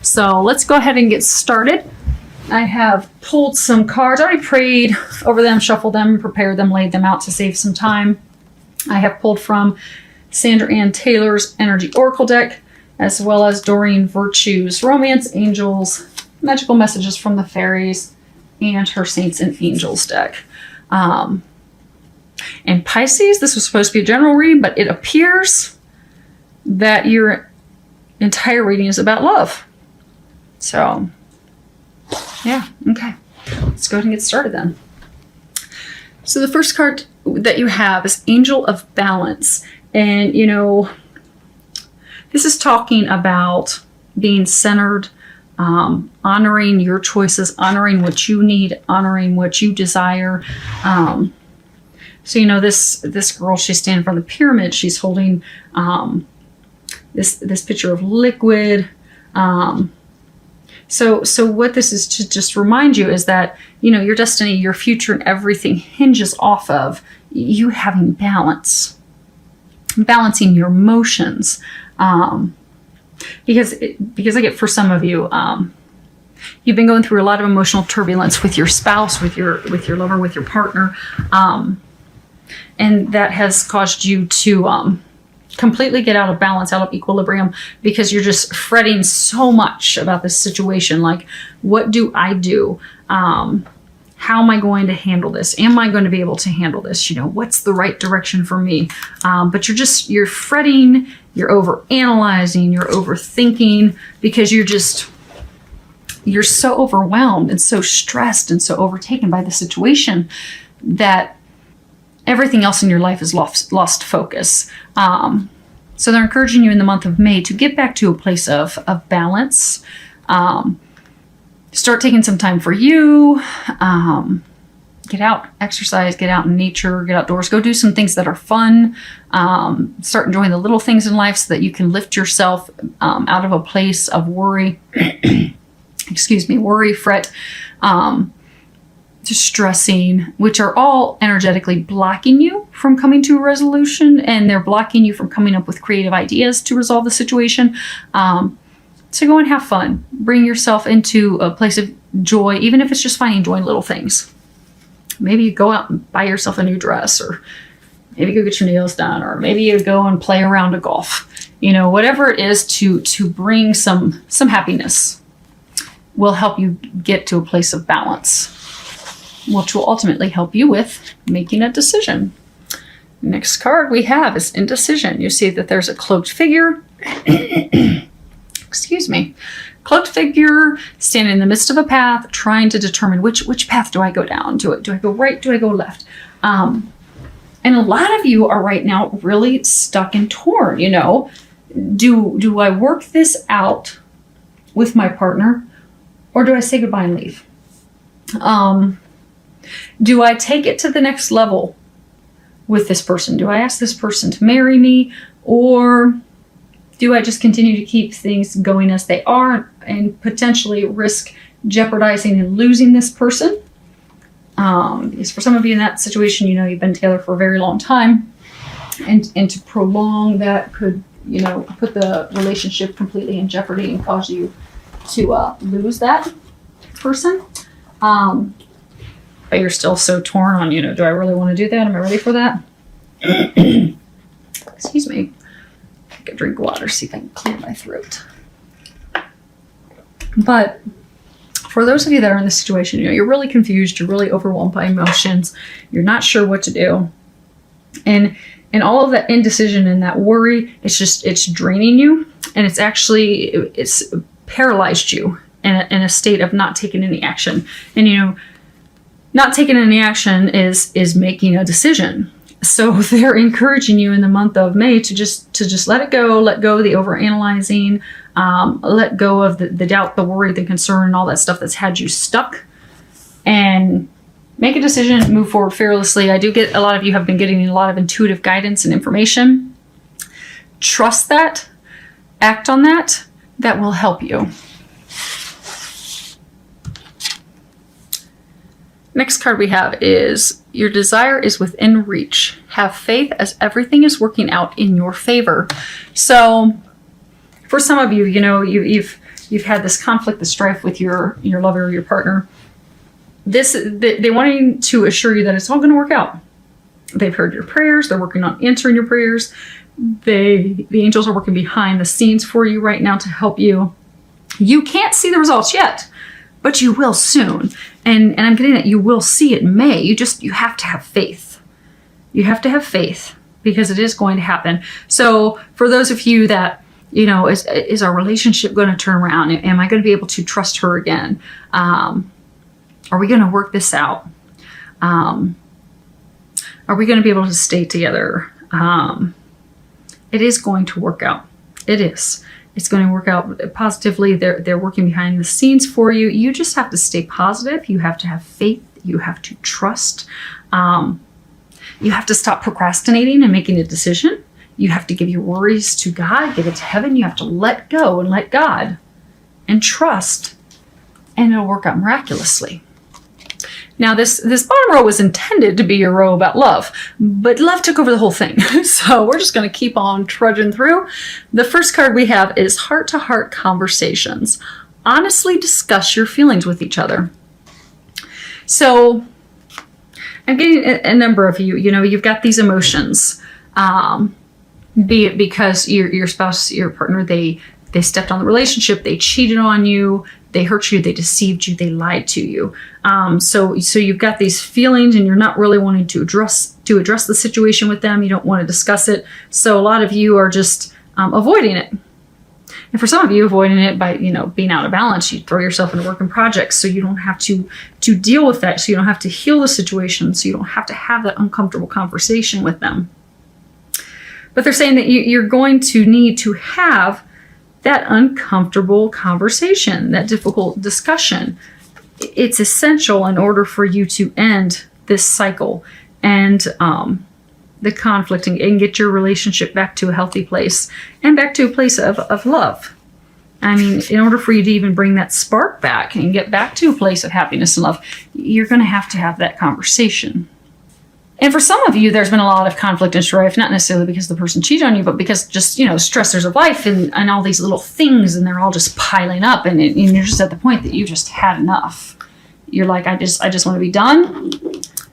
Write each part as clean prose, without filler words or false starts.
So let's go ahead and get started. I have pulled some cards. I already prayed over them, shuffled them, prepared them, laid them out to save some time. I have pulled from Sandra Ann Taylor's Energy Oracle deck, as well as Doreen Virtue's Romance Angels, Magical Messages from the Fairies, and her Saints and Angels deck. And Pisces, this was supposed to be a general reading, but it appears that your entire reading is about love. So, yeah, okay. Let's go ahead and get started then. So the first card that you have is Angel of Balance. And, you know, this is talking about being centered, honoring your choices, honoring what you need, honoring what you desire. So, you know, this girl, she's standing from the pyramid. She's holding this picture of liquid. So what this is to just remind you is that, you know, your destiny, your future, and everything hinges off of you having balance, balancing your emotions. Because I get, for some of you, you've been going through a lot of emotional turbulence with your spouse, with your lover, with your partner. And that has caused you to completely get out of balance, out of equilibrium, because you're just fretting so much about this situation. Like, what do I do? How am I going to handle this? Am I going to be able to handle this? You know, what's the right direction for me? But you're fretting, you're overanalyzing, you're overthinking, because you're so overwhelmed and so stressed and so overtaken by the situation that everything else in your life is lost focus. So they're encouraging you in the month of May to get back to a place of balance. Start taking some time for you. Get out, exercise, get out in nature, get outdoors, go do some things that are fun. Start enjoying the little things in life so that you can lift yourself out of a place of worry. Worry, fret, distressing, which are all energetically blocking you from coming to a resolution, and they're blocking you from coming up with creative ideas to resolve the situation. So go and have fun. Bring yourself into a place of joy, even if it's just finding joy in little things. Maybe you go out and buy yourself a new dress, or maybe you go get your nails done, or maybe you go and play a round of golf. You know, whatever it is to bring some happiness will help you get to a place of balance, which will ultimately help you with making a decision. Next card we have is Indecision. You see that there's a cloaked figure. Cloaked figure standing in the midst of a path, trying to determine which path do I go down? Do I go right? Do I go left? And a lot of you are right now really stuck and torn. You know, do I work this out with my partner, or do I say goodbye and leave? Do I take it to the next level with this person? Do I ask this person to marry me, or do I just continue to keep things going as they are and potentially risk jeopardizing and losing this person? Because for some of you in that situation, you know, you've been together for a very long time, and to prolong that could, you know, put the relationship completely in jeopardy and cause you to lose that person. But you're still so torn on, you know, do I really want to do that? Am I ready for that? Excuse me. Take a drink of water, see if I can clear my throat. But for those of you that are in this situation, you know, you're really confused, you're really overwhelmed by emotions, you're not sure what to do. And all of that indecision and that worry, it's draining you, and it's paralyzed you in a state of not taking any action. And, you know, not taking any action is making a decision. So they're encouraging you in the month of May to just let go of the overanalyzing, let go of the doubt, the worry, the concern, and all that stuff that's had you stuck, and make a decision, move forward fearlessly. I do get, a lot of you have been getting a lot of intuitive guidance and information. Trust that, act on that. That will help you. Next card we have is Your Desire is Within Reach. Have faith as everything is working out in your favor. So for some of you, you know, you've you've had this conflict, the strife with your lover or your partner, they wanting to assure you that it's all going to work out. They've heard your prayers. They're working on answering your prayers. The angels are working behind the scenes for you right now to help you. You can't see the results yet, but you will soon. And I'm getting that you will see it in May. You have to have faith. You have to have faith because it is going to happen. So for those of you that, is our relationship going to turn around? Am I going to be able to trust her again? Are we going to work this out? Are we going to be able to stay together? It is going to work out. It is. It's going to work out positively. They're working behind the scenes for you. You just have to stay positive. You have to have faith. You have to trust. You have to stop procrastinating and making a decision. You have to give your worries to God, give it to heaven. You have to let go and let God and trust, and it'll work out miraculously. Now, this bottom row was intended to be a row about love, but love took over the whole thing. So we're just going to keep on trudging through. The first card we have is heart-to-heart conversations. Honestly discuss your feelings with each other. So I'm getting a number of you, you've got these emotions, be it because your spouse, your partner, they stepped on the relationship, they cheated on you, they hurt you, they deceived you, they lied to you. So you've got these feelings and you're not really wanting to address the situation with them. You don't want to discuss it. So a lot of you are just avoiding it. And for some of you, avoiding it by, being out of balance, you throw yourself into work and projects so you don't have to deal with that. So you don't have to heal the situation. So you don't have to have that uncomfortable conversation with them. But they're saying that you're going to need to have that uncomfortable conversation, that difficult discussion. It's essential in order for you to end this cycle and the conflict and get your relationship back to a healthy place and back to a place of love. I mean, in order for you to even bring that spark back and get back to a place of happiness and love, you're going to have that conversation. And for some of you, there's been a lot of conflict and strife, not necessarily because the person cheated on you, but because just, stressors of life and all these little things, and they're all just piling up, and you're just at the point that you just had enough. You're like, I just want to be done.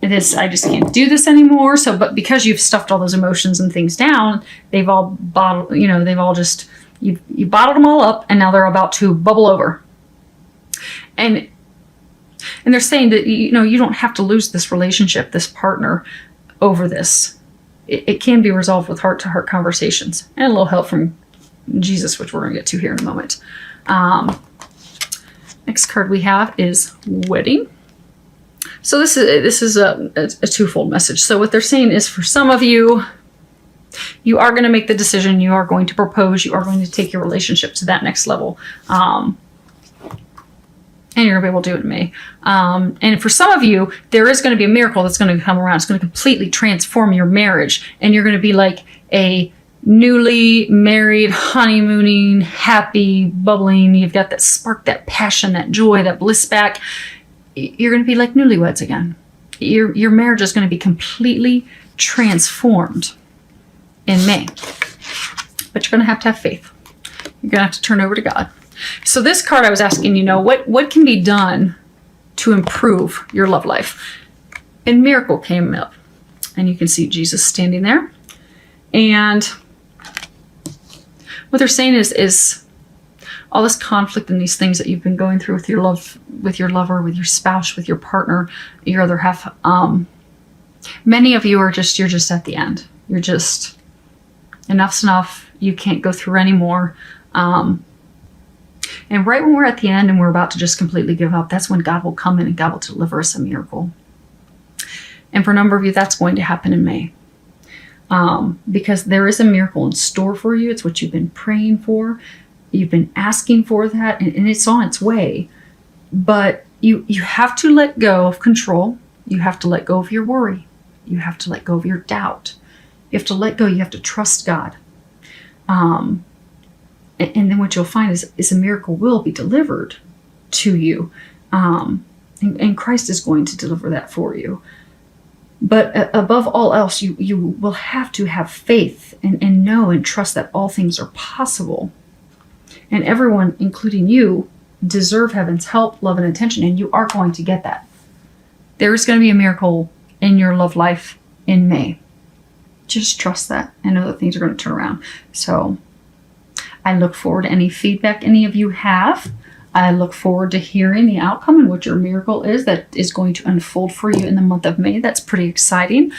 I just can't do this anymore. So, but because you've stuffed all those emotions and things down, they've all bottled, you bottled them all up, and now they're about to bubble over. And they're saying that, you don't have to lose this relationship, this partner, over this. It can be resolved with heart-to-heart conversations and a little help from Jesus, which we're going to get to here in a moment. Next card we have is wedding. So this is a twofold message. So what they're saying is, for some of you, you are going to make the decision. You are going to propose. You are going to take your relationship to that next level. And you're going to be able to do it in May. And for some of you, there is going to be a miracle that's going to come around. It's going to completely transform your marriage. And you're going to be like a newly married, honeymooning, happy, bubbling. You've got that spark, that passion, that joy, that bliss back. You're going to be like newlyweds again. Your marriage is going to be completely transformed in May. But you're going to have faith. You're going to have to turn over to God. So this card, I was asking, what can be done to improve your love life? And miracle came up. And you can see Jesus standing there. And what they're saying is all this conflict and these things that you've been going through with your lover, with your spouse, with your partner, your other half. Many of you you're just at the end. You're just, enough's enough. You can't go through anymore. And right when we're at the end and we're about to just completely give up, that's when God will come in and God will deliver us a miracle. And for a number of you, that's going to happen in May. Because there is a miracle in store for you. It's what you've been praying for. You've been asking for that, and it's on its way. But you have to let go of control. You have to let go of your worry. You have to let go of your doubt. You have to let go. You have to trust God. And then what you'll find is a miracle will be delivered to you. And Christ is going to deliver that for you. But above all else, you will have to have faith and know and trust that all things are possible. And everyone, including you, deserve heaven's help, love, and attention, and you are going to get that. There is going to be a miracle in your love life in May. Just trust that and know that things are going to turn around. So I look forward to any feedback any of you have. I look forward to hearing the outcome and what your miracle is that is going to unfold for you in the month of May. That's pretty exciting.